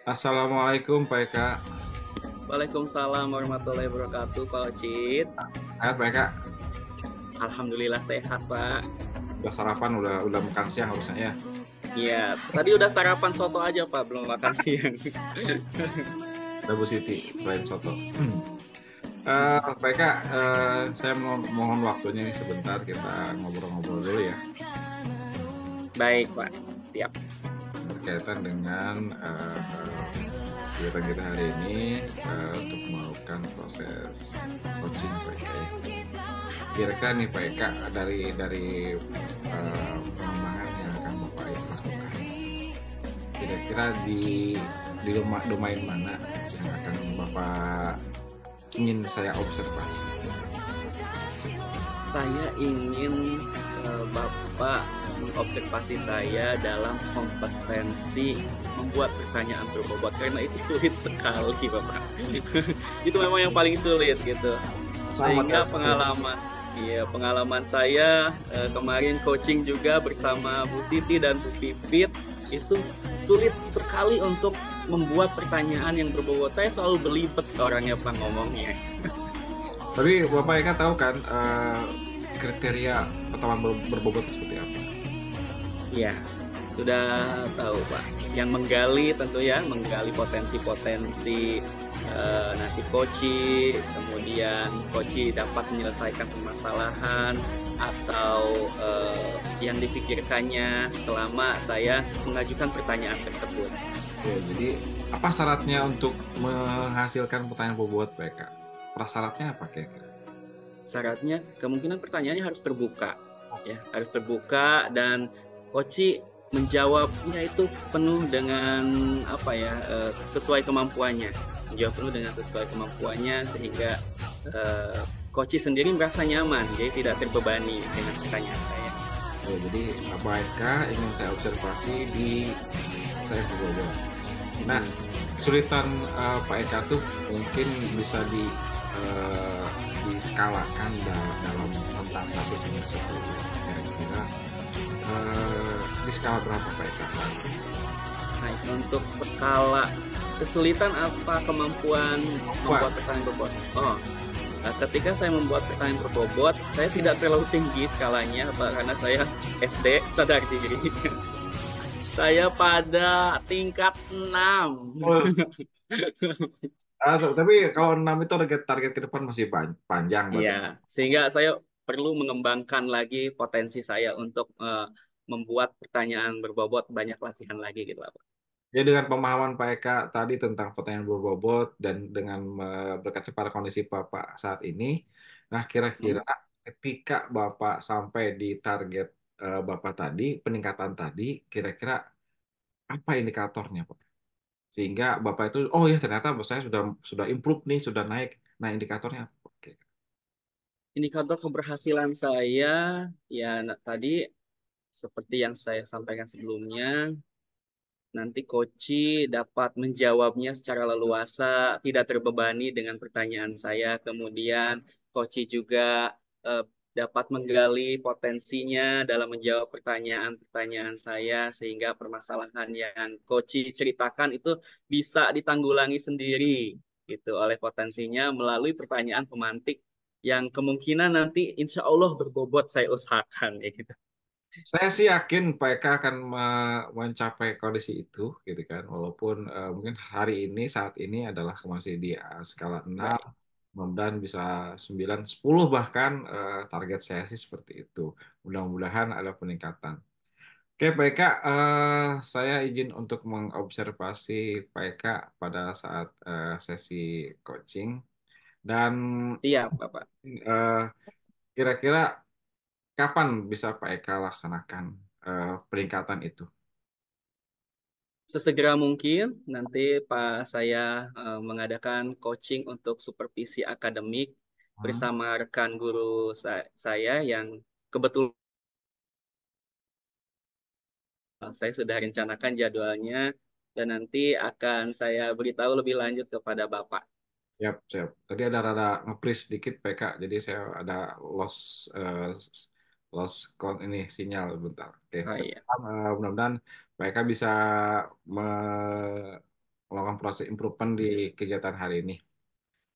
Assalamualaikum Pak Eka. Waalaikumsalam warahmatullahi wabarakatuh, Pak Ocit. Sehat Pak Eka? Alhamdulillah sehat, Pak. Udah sarapan, udah makan siang harusnya ya. Iya, tadi udah sarapan soto aja, Pak, belum makan siang. Udah Bu Siti selain soto. Pak Eka, saya mohon waktunya nih sebentar kita ngobrol-ngobrol dulu ya Baik, Pak. Siap. berkaitan dengan kegiatan kita hari ini untuk melakukan proses coaching Pak Eka. Kira-kira nih Pak Eka dari pengembangan yang akan Bapak lakukan. Kira-kira di domain mana yang akan Bapak ingin saya observasi? Saya ingin Bapak mengobservasi saya dalam kompetensi membuat pertanyaan berbobot karena itu sulit sekali, Bapak. Itu memang yang paling sulit gitu. Sama Sehingga kayak saya. pengalaman saya kemarin coaching juga bersama Bu Siti dan Bu Pipit itu sulit sekali untuk membuat pertanyaan yang berbobot. Saya selalu belibet orangnya Pak ngomongnya. Tapi Bapak Eka tahu kan kriteria pertemuan berbobot seperti apa? Iya, sudah tahu Pak. Yang menggali tentu ya, menggali potensi-potensi nanti Koci, kemudian Koci dapat menyelesaikan permasalahan atau yang dipikirkannya selama saya mengajukan pertanyaan tersebut. Ya, jadi apa syaratnya untuk menghasilkan pertanyaan berbobot Pak Eka? Prasyaratnya apa kira-kira? Syaratnya kemungkinan pertanyaannya harus terbuka, ya, harus terbuka dan Koci menjawabnya itu penuh dengan apa ya, sesuai kemampuannya, menjawab penuh dengan sesuai kemampuannya sehingga Koci sendiri merasa nyaman, jadi tidak terbebani dengan pertanyaan saya. Ya, jadi Pak Eka ingin saya observasi di saya berbobot. Nah, Mm-mm. kesulitan Pak Eka tuh mungkin bisa eh, diskalakan dalam rentang 1 sampai 10. Kira-kira di skala berapa Pak Eka saat ini? Nah, untuk skala kesulitan apa kemampuan Wah, membuat pertanyaan berbobot? Oh, nah, ketika saya membuat pertanyaan berbobot, saya tidak terlalu tinggi skalanya, Pak, karena saya SD sadar diri. Saya pada tingkat 6. tapi kalau 6 itu target ke depan masih panjang Iya, berarti. sehingga saya perlu mengembangkan lagi potensi saya untuk membuat pertanyaan berbobot banyak latihan lagi gitu, Pak. Ya dengan pemahaman Pak Eka tadi tentang pertanyaan berbobot dan dengan berkaca pada kondisi Bapak saat ini, nah Hmm? kira-kira ketika Bapak sampai di target Bapak tadi, peningkatan tadi, kira-kira apa indikatornya Pak? Sehingga Bapak itu, oh ya ternyata saya sudah improve nih, sudah naik. Nah indikatornya apa? Oke. Indikator keberhasilan saya, ya tadi seperti yang saya sampaikan sebelumnya, nanti Koci dapat menjawabnya secara leluasa, tidak terbebani dengan pertanyaan saya. Kemudian Koci juga eh, dapat menggali potensinya dalam menjawab pertanyaan-pertanyaan saya, sehingga permasalahan yang Koci ceritakan itu bisa ditanggulangi sendiri gitu oleh potensinya melalui pertanyaan pemantik yang kemungkinan nanti insya Allah berbobot saya usahakan ya gitu. Saya sih yakin Pak Eka akan mencapai kondisi itu, gitu kan. Walaupun mungkin hari ini, saat ini adalah masih di skala 6, Baik. mudah-mudahan bisa 9, 10 bahkan target saya sih seperti itu. Mudah-mudahan ada peningkatan. Oke, Pak Eka, saya izin untuk mengobservasi Pak Eka pada saat sesi coaching. Dan Siap, Bapak. eh, kira-kira kapan bisa Pak Eka laksanakan peningkatan itu? Sesegera mungkin nanti Pak saya mengadakan coaching untuk supervisi akademik Hmm. bersama rekan guru saya yang kebetulan saya sudah rencanakan jadwalnya dan nanti akan saya beritahu lebih lanjut kepada Bapak. Siap, siap. Tadi ada rada nge-freeze sedikit PK, jadi saya ada lost ini sinyal bentar. Oke, Oh iya. mudah-mudahan PK bisa melakukan proses improvement di kegiatan hari ini.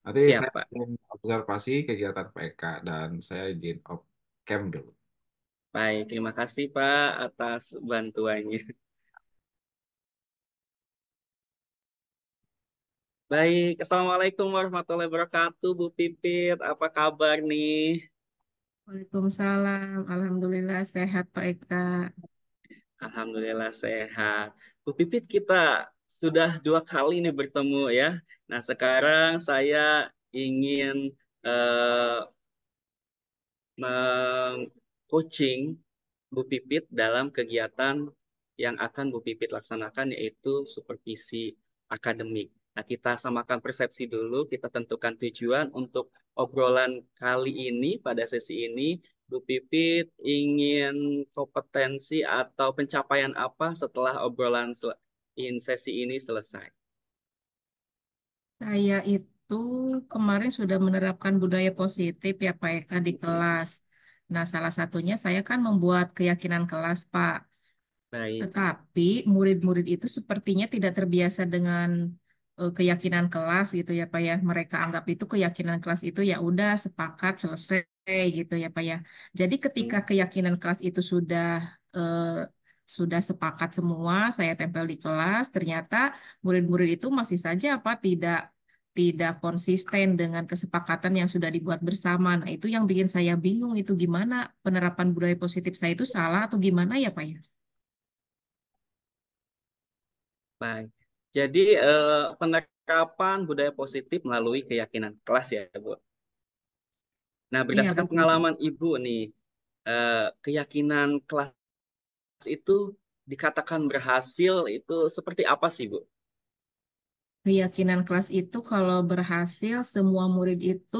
Nanti saya Siap, Pak. izin observasi kegiatan PK dan saya izin off cam dulu. Baik, terima kasih Pak atas bantuannya. Baik, Assalamualaikum warahmatullahi wabarakatuh, Bu Pipit. Apa kabar nih? Waalaikumsalam. Alhamdulillah sehat Pak Eka. Alhamdulillah sehat. Bu Pipit, kita sudah 2 kali nih bertemu ya. Nah, sekarang saya ingin eh, meng-coaching Bu Pipit dalam kegiatan yang akan Bu Pipit laksanakan yaitu supervisi akademik. Nah, kita samakan persepsi dulu, kita tentukan tujuan untuk obrolan kali ini, pada sesi ini, Bu Pipit ingin kompetensi atau pencapaian apa setelah sesi ini selesai. Saya itu kemarin sudah menerapkan budaya positif ya Pak Eka di kelas. Nah, salah satunya saya kan membuat keyakinan kelas Pak. Baik. Tetapi murid-murid itu sepertinya tidak terbiasa dengan keyakinan kelas gitu ya Pak ya. Mereka anggap itu keyakinan kelas itu ya udah sepakat selesai gitu ya Pak ya. Jadi ketika Hmm. keyakinan kelas itu sudah sepakat semua, saya tempel di kelas, ternyata murid-murid itu masih saja apa tidak konsisten dengan kesepakatan yang sudah dibuat bersama. Nah, itu yang bikin saya bingung itu gimana penerapan budaya positif saya itu salah atau gimana ya Pak ya? Baik. Jadi penerapan budaya positif melalui keyakinan kelas ya, Bu. Nah, Iya, berdasarkan betul, Pak. pengalaman Ibu nih, keyakinan kelas itu dikatakan berhasil itu seperti apa sih, Bu? Keyakinan kelas itu kalau berhasil, semua murid itu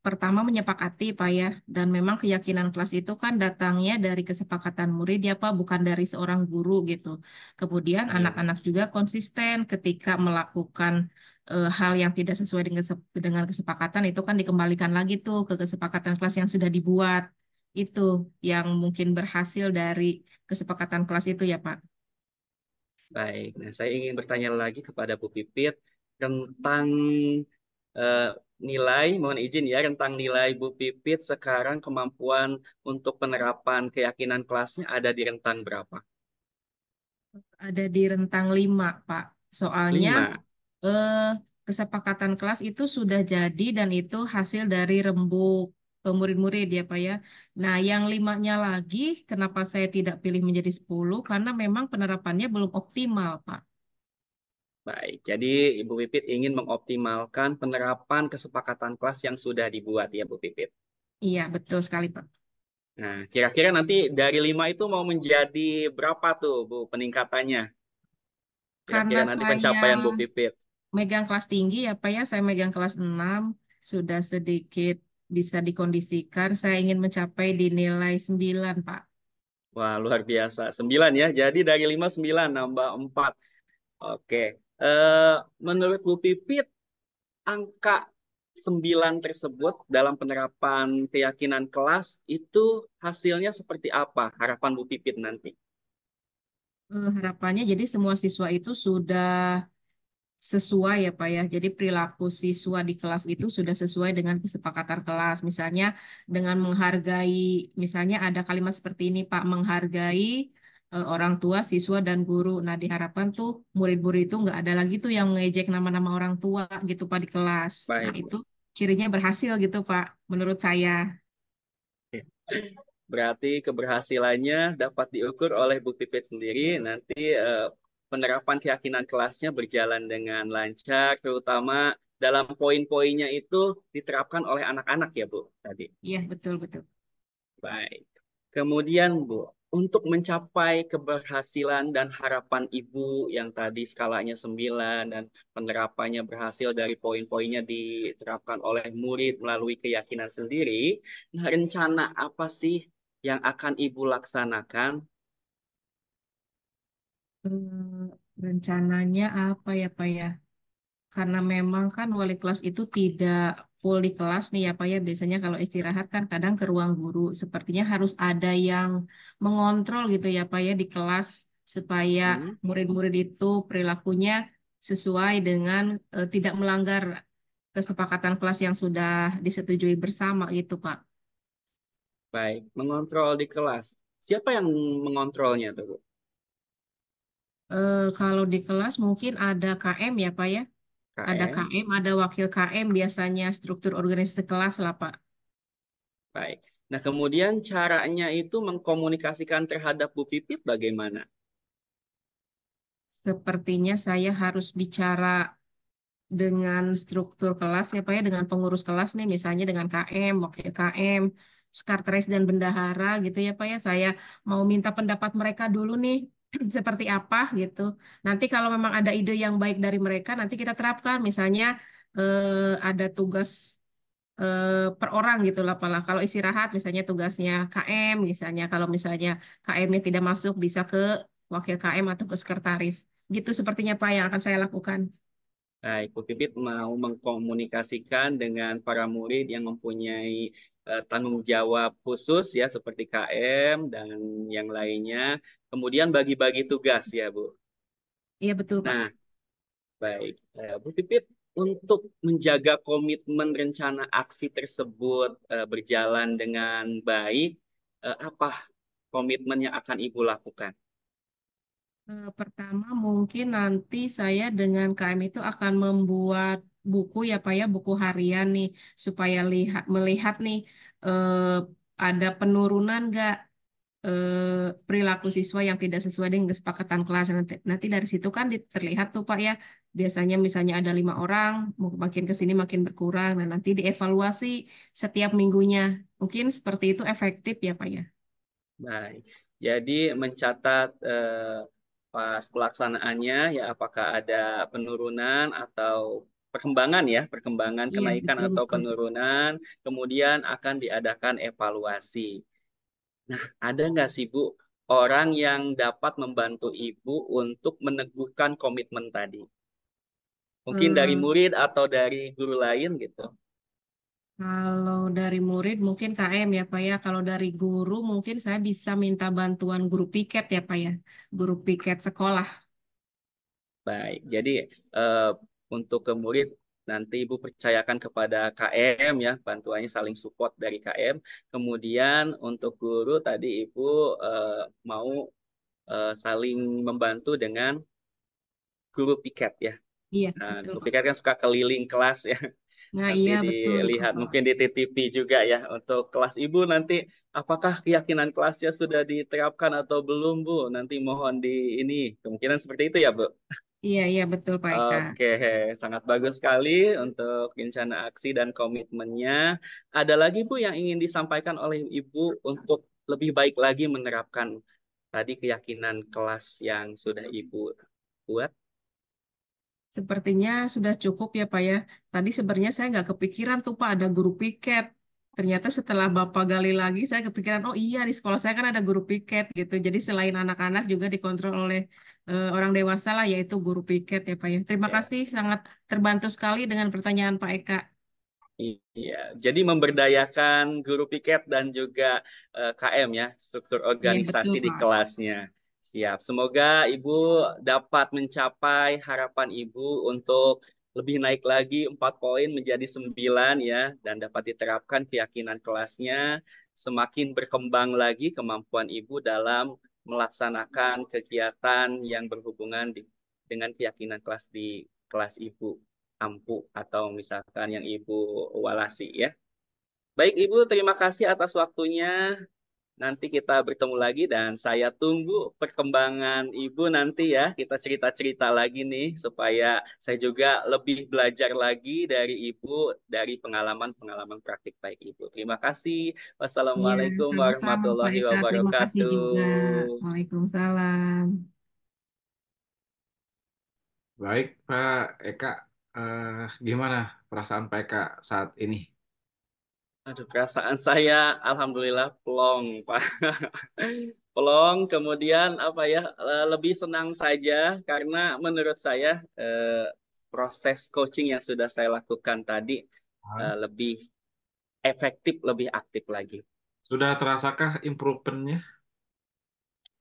pertama menyepakati, Pak ya. Dan memang keyakinan kelas itu kan datangnya dari kesepakatan murid ya, Pak, bukan dari seorang guru gitu. Kemudian Baik, anak-anak juga konsisten ketika melakukan hal yang tidak sesuai dengan kesepakatan itu kan dikembalikan lagi tuh ke kesepakatan kelas yang sudah dibuat. Itu yang mungkin berhasil dari kesepakatan kelas itu ya, Pak. baik. Nah, saya ingin bertanya lagi kepada Bu Pipit tentang eh, nilai, mohon izin ya, tentang nilai Bu Pipit sekarang kemampuan untuk penerapan keyakinan kelasnya ada di rentang berapa? Ada di rentang 5, Pak. Soalnya 5. eh, kesepakatan kelas itu sudah jadi dan itu hasil dari rembuk murid-murid ya, Pak ya. Nah, yang 5-nya lagi, kenapa saya tidak pilih menjadi 10? Karena memang penerapannya belum optimal, Pak. Baik, jadi Ibu Pipit ingin mengoptimalkan penerapan kesepakatan kelas yang sudah dibuat ya Bu Pipit. Iya, betul sekali, Pak. Nah, kira-kira nanti dari 5 itu mau menjadi berapa tuh Bu peningkatannya? Karena Kira-kira nanti saya pencapaian Bu Pipit. megang kelas tinggi ya, Pak ya, saya megang kelas 6 sudah sedikit bisa dikondisikan. Saya ingin mencapai di nilai 9, Pak. Wah, luar biasa. 9 ya. Jadi dari 5 9 nambah 4. Oke. Eh, menurut Bu Pipit, angka 9 tersebut dalam penerapan keyakinan kelas itu hasilnya seperti apa? Harapan Bu Pipit nanti. Harapannya jadi semua siswa itu sudah sesuai ya Pak ya. Jadi perilaku siswa di kelas itu sudah sesuai dengan kesepakatan kelas. Misalnya dengan menghargai, misalnya ada kalimat seperti ini Pak, menghargai orang tua, siswa, dan guru. Nah diharapkan tuh murid-murid itu nggak ada lagi tuh yang ngejek nama-nama orang tua gitu Pak di kelas. Nah Baik, Bu. itu cirinya berhasil gitu Pak, menurut saya. Berarti keberhasilannya dapat diukur oleh Bu Pipit sendiri. Nanti penerapan keyakinan kelasnya berjalan dengan lancar, terutama dalam poin-poinnya itu diterapkan oleh anak-anak ya Bu tadi. Iya betul betul. Baik. Kemudian Bu, untuk mencapai keberhasilan dan harapan Ibu yang tadi skalanya 9 dan penerapannya berhasil dari poin-poinnya diterapkan oleh murid melalui keyakinan sendiri, nah rencana apa sih yang akan Ibu laksanakan? Rencananya apa ya Pak ya? Karena memang kan wali kelas itu tidak full di kelas nih ya Pak ya. Biasanya kalau istirahat kan kadang ke ruang guru. Sepertinya harus ada yang mengontrol gitu ya Pak ya di kelas supaya Hmm? murid-murid itu perilakunya sesuai dengan tidak melanggar kesepakatan kelas yang sudah disetujui bersama gitu, Pak. Baik, mengontrol di kelas. Siapa yang mengontrolnya tuh, Bu? Kalau di kelas mungkin ada KM ya, Pak ya. Ada KM. KM, ada wakil KM biasanya struktur organisasi kelas lah, Pak. Baik. Nah, kemudian caranya itu mengkomunikasikan terhadap Bu Pipit bagaimana? Sepertinya saya harus bicara dengan struktur kelas ya Pak ya, dengan pengurus kelas nih, misalnya dengan KM, wakil KM, sekretaris dan bendahara gitu ya Pak ya. Saya mau minta pendapat mereka dulu nih, seperti apa gitu. Nanti kalau memang ada ide yang baik dari mereka, nanti kita terapkan. Misalnya ada tugas per orang gitu lah Pak lah. Kalau istirahat misalnya tugasnya KM, misalnya kalau misalnya KM-nya tidak masuk bisa ke wakil KM atau ke sekretaris. Gitu sepertinya Pak yang akan saya lakukan. Baik, Bu Pipit mau mengkomunikasikan dengan para murid yang mempunyai tanggung jawab khusus ya seperti KM dan yang lainnya. Kemudian bagi-bagi tugas ya, Bu. Iya betul Pak. Nah, baik. Bu Pipit untuk menjaga komitmen rencana aksi tersebut berjalan dengan baik, apa komitmen yang akan Ibu lakukan? Pertama mungkin nanti saya dengan KM itu akan membuat buku ya Pak ya, buku harian nih supaya melihat nih eh, ada penurunan nggak perilaku siswa yang tidak sesuai dengan kesepakatan kelas. Nanti dari situ kan terlihat tuh Pak ya, biasanya misalnya ada 5 orang, makin ke sini makin berkurang. Nah nanti dievaluasi setiap minggunya. Mungkin seperti itu efektif ya Pak ya. Baik, jadi mencatat pas pelaksanaannya ya apakah ada penurunan atau perkembangan ya, perkembangan Iya kenaikan betul atau betul. penurunan, kemudian akan diadakan evaluasi. Nah, ada nggak sih Bu orang yang dapat membantu Ibu untuk meneguhkan komitmen tadi? Mungkin dari Hmm, murid atau dari guru lain gitu. Kalau dari murid mungkin KM ya Pak ya. Kalau dari guru mungkin saya bisa minta bantuan guru piket ya Pak ya. Guru piket sekolah. Baik, jadi eh, untuk ke murid nanti Ibu percayakan kepada KM ya, bantuannya saling support dari KM. Kemudian untuk guru tadi Ibu mau saling membantu dengan guru piket ya. Iya Nah, betul guru Pak. piket kan suka keliling kelas ya. Nah Nanti iya betul itu dilihat Pak. mungkin di TTP juga ya untuk kelas Ibu nanti apakah keyakinan kelasnya sudah diterapkan atau belum Bu? Nanti mohon di ini kemungkinan seperti itu ya Bu. Iya iya betul Pak Eka. Oke, sangat bagus sekali untuk rencana aksi dan komitmennya. Ada lagi Bu yang ingin disampaikan oleh Ibu untuk lebih baik lagi menerapkan tadi keyakinan kelas yang sudah Ibu buat? Sepertinya sudah cukup ya Pak ya. Tadi sebenarnya saya nggak kepikiran tuh Pak ada guru piket. Ternyata setelah Bapak gali lagi saya kepikiran, oh iya di sekolah saya kan ada guru piket gitu. Jadi selain anak-anak juga dikontrol oleh orang dewasa lah yaitu guru piket ya Pak ya. Terima Ya, kasih sangat terbantu sekali dengan pertanyaan Pak Eka. iya. Jadi memberdayakan guru piket dan juga KM ya, struktur Iya betul organisasi di Pak. kelasnya. Siap. Semoga Ibu dapat mencapai harapan Ibu untuk lebih naik lagi 4 poin menjadi 9 ya, dan dapat diterapkan keyakinan kelasnya, semakin berkembang lagi kemampuan Ibu dalam melaksanakan kegiatan yang berhubungan dengan keyakinan kelas di kelas Ibu ampu atau misalkan yang Ibu walasi ya. Baik Ibu, terima kasih atas waktunya. Nanti kita bertemu lagi dan saya tunggu perkembangan Ibu nanti ya. Kita cerita-cerita lagi nih supaya saya juga lebih belajar lagi dari Ibu dari pengalaman-pengalaman praktik baik Ibu. Terima kasih. Iya Wassalamualaikum sama-sama Pak warahmatullahi Eka. Terima kasih juga. wabarakatuh. Waalaikumsalam. Baik, Pak Eka, gimana perasaan Pak Eka saat ini? Aduh, perasaan saya alhamdulillah plong, Pak. Plong, kemudian apa ya, lebih senang saja karena menurut saya proses coaching yang sudah saya lakukan tadi Hah? lebih efektif, lebih aktif lagi. Sudah terasakah improvementnya?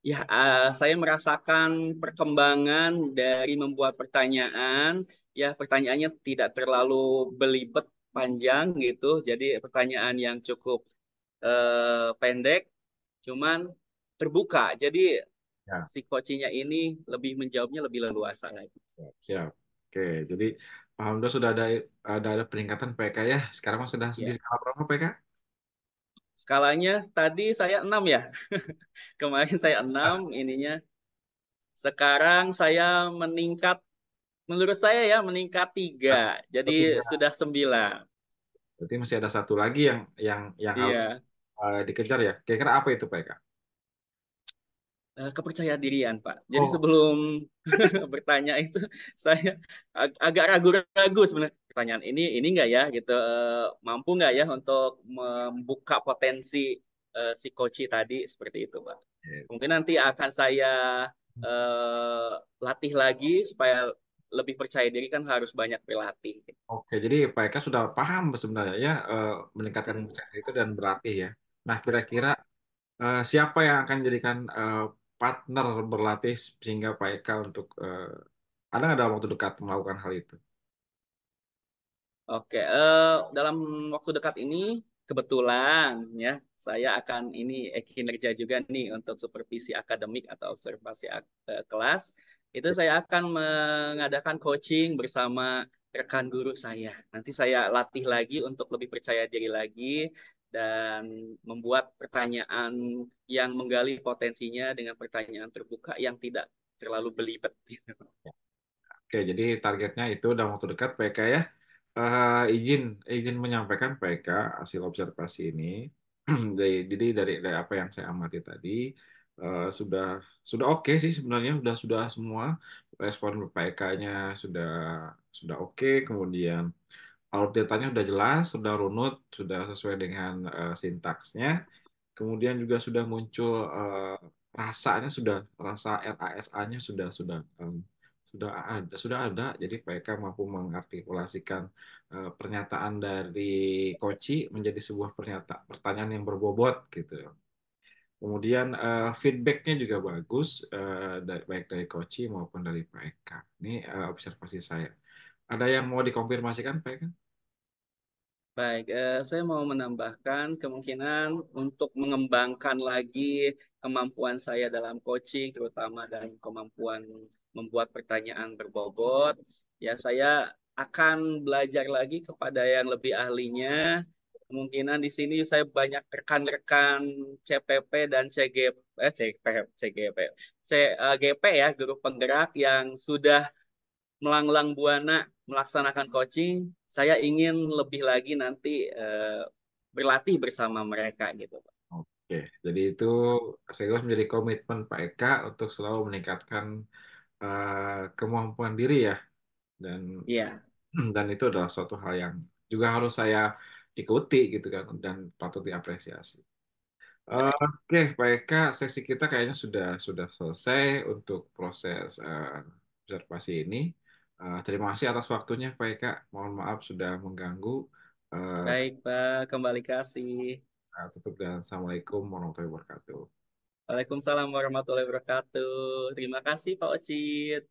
Ya, saya merasakan perkembangan dari membuat pertanyaan. Ya, pertanyaannya tidak terlalu belibet panjang gitu. Jadi pertanyaan yang cukup pendek, cuman terbuka. Jadi Ya, si coachingnya ini lebih menjawabnya lebih leluasa lagi. siap, siap. Oke, jadi alhamdulillah sudah ada peningkatan PK ya. Sekarang mas sudah di Ya, skala berapa PK? skalanya tadi saya 6 ya. Kemarin saya 6 Mas. ininya. Sekarang saya meningkat, menurut saya ya meningkat 3. Jadi Tiga. sudah 9. Berarti masih ada satu lagi yang harus Iya. dikejar ya. Kira-kira apa itu PK? Kepercayaan dirian, Pak. Jadi Oh, sebelum bertanya itu saya agak ragu-ragu sebenarnya, pertanyaan ini nggak ya gitu, mampu nggak ya untuk membuka potensi si Koci tadi seperti itu, Pak. oke. Mungkin nanti akan saya eh, latih lagi supaya lebih percaya diri, kan harus banyak berlatih. Oke, jadi PK sudah paham sebenarnya ya meningkatkan Hmm. kepercayaan itu dan berlatih ya. Nah, kira-kira siapa yang akan dijadikan partner berlatih sehingga Pak Eka untuk ada nggak dalam waktu dekat melakukan hal itu? Oke, dalam waktu dekat ini kebetulan ya saya akan ini kinerja juga nih untuk supervisi akademik atau observasi kelas. Itu saya akan mengadakan coaching bersama rekan guru saya. Nanti saya latih lagi untuk lebih percaya diri lagi dan membuat pertanyaan yang menggali potensinya dengan pertanyaan terbuka yang tidak terlalu belibet. Oke, jadi targetnya itu dalam waktu dekat PK ya. Izin izin menyampaikan PK hasil observasi ini. Jadi dari apa yang saya amati tadi sudah oke sih sebenarnya sudah semua respon PK-nya sudah oke. Kemudian alur datanya sudah jelas, sudah runut, sudah sesuai dengan sintaksnya. Kemudian juga sudah muncul rasanya rasa RASA-nya sudah ada. Jadi mereka mampu mengartikulasikan pernyataan dari Koci menjadi sebuah pertanyaan yang berbobot gitu. Kemudian feedbacknya juga bagus baik dari Koci maupun dari Pak Eka. Ini observasi saya. Ada yang mau dikonfirmasikan Pak Eka? Baik, saya mau menambahkan kemungkinan untuk mengembangkan lagi kemampuan saya dalam coaching, terutama dalam kemampuan membuat pertanyaan berbobot. Ya, saya akan belajar lagi kepada yang lebih ahlinya. Kemungkinan di sini saya banyak rekan-rekan CPP dan CGP, CGP, GP ya, guru penggerak yang sudah melanglang buana melaksanakan coaching, saya ingin lebih lagi nanti berlatih bersama mereka gitu, Pak. Oke, jadi itu sekaligus menjadi komitmen Pak Eka untuk selalu meningkatkan kemampuan diri ya, dan Iya, dan itu adalah suatu hal yang juga harus saya ikuti gitu kan, dan patut diapresiasi. baik. Oke, Pak Eka, sesi kita kayaknya sudah selesai untuk proses observasi ini. Terima kasih atas waktunya, Pak Eka. Mohon maaf sudah mengganggu. Eh, Baik, Pak. Kembali kasih. saya tutup dan Assalamualaikum warahmatullahi wabarakatuh. Waalaikumsalam warahmatullahi wabarakatuh. Terima kasih, Pak Ocit.